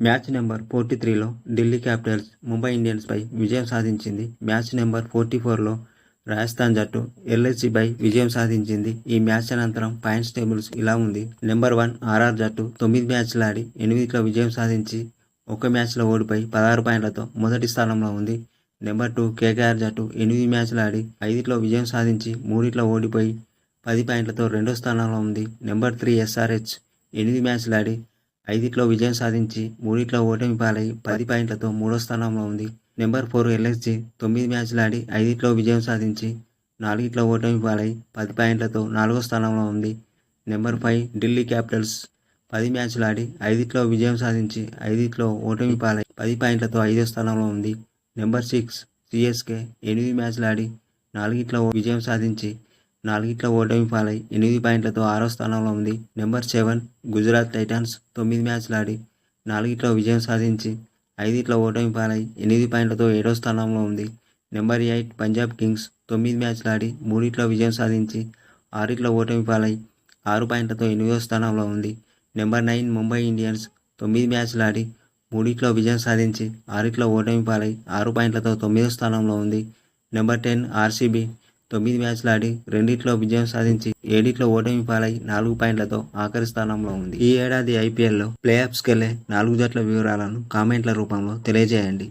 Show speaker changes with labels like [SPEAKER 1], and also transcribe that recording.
[SPEAKER 1] Match number 43లో Delhi Capitals Mumbai ఇండియన్స్పై విజయం సాధించింది. మ్యాచ్ నెంబర్ 44లో రాజస్థాన్ జట్టు ఎల్ఎస్జీపై విజయం సాధించింది. ఈ మ్యాచ్ అనంతరం పాయింట్స్ టేబుల్స్ ఇలా ఉంది. నెంబర్ 1 ఆర్ఆర్ జట్టు 9 మ్యాచ్లు ఆడి 8లో విజయం సాధించి 1 మ్యాచ్లో ఓడిపోయి 16 పాయింట్లతో మొదటి స్థానంలో ఉంది. నెంబర్ 2 కేకేఆర్ జట్టు 8 మ్యాచ్లు ఆడి 5లో విజయం సాధించి 3లో ఓడిపోయి 10 పాయింట్లతో రెండో స్థానంలో ఉంది. నెంబర్ 3 ఎస్ఆర్హెచ్ 8 మ్యాచ్లు ఆడి 5లో విజయం సాధించి 3లో ఓటమి పాలై 10 పాయింట్లతో మూడో స్థానంలో ఉంది. నెంబర్ 4 ఎల్ఎస్జీ 9 మ్యాచ్లు ఆడి 5లో విజయం సాధించి 4లో ఓటమి పాలై 10 పాయింట్లతో నాలుగో స్థానంలో ఉంది. నెంబర్ 5 ఢిల్లీ క్యాపిటల్స్ 10 మ్యాచ్లు ఆడి 5లో విజయం సాధించి 5లో ఓటమి పాలై 10 పాయింట్లతో ఐదో స్థానంలో ఉంది. నెంబర్ 6 సిఎస్కే 8 మ్యాచ్లు ఆడి 4లో విజయం సాధించి 4లో ఓటమి పాలై 8 పాయింట్లతో ఆరో స్థానంలో ఉంది. నెంబర్ 7 గుజరాత్ టైటాన్స్ 9 మ్యాచ్లు ఆడి 4లో విజయం సాధించి 5లో ఓటమి పాలై 8 పాయింట్లతో ఏడో స్థానంలో ఉంది. నెంబర్ 8 పంజాబ్ కింగ్స్ 9 మ్యాచ్లు ఆడి 3లో విజయం సాధించి 6లో ఓటమి పాలై 6 పాయింట్లతో ఎనిమిదో స్థానంలో ఉంది. నెంబర్ 9 ముంబై ఇండియన్స్ 9 మ్యాచ్లు ఆడి 3లో విజయం సాధించి 6లో ఓటమి పాలై 6 పాయింట్లతో తొమ్మిదో స్థానంలో ఉంది. నెంబర్ 10 ఆర్సీబీ 9 మ్యాచ్లు ఆడి 2లో విజయం సాధించి 7లో ఓటమి పాలై 4 పాయింట్లతో ఆఖరి స్థానంలో ఉంది. ఈ ఏడాది ఐపీఎల్లో ప్లే ఆఫ్స్కెళ్లే 4 జట్ల వివరాలను కామెంట్ల రూపంలో తెలియజేయండి.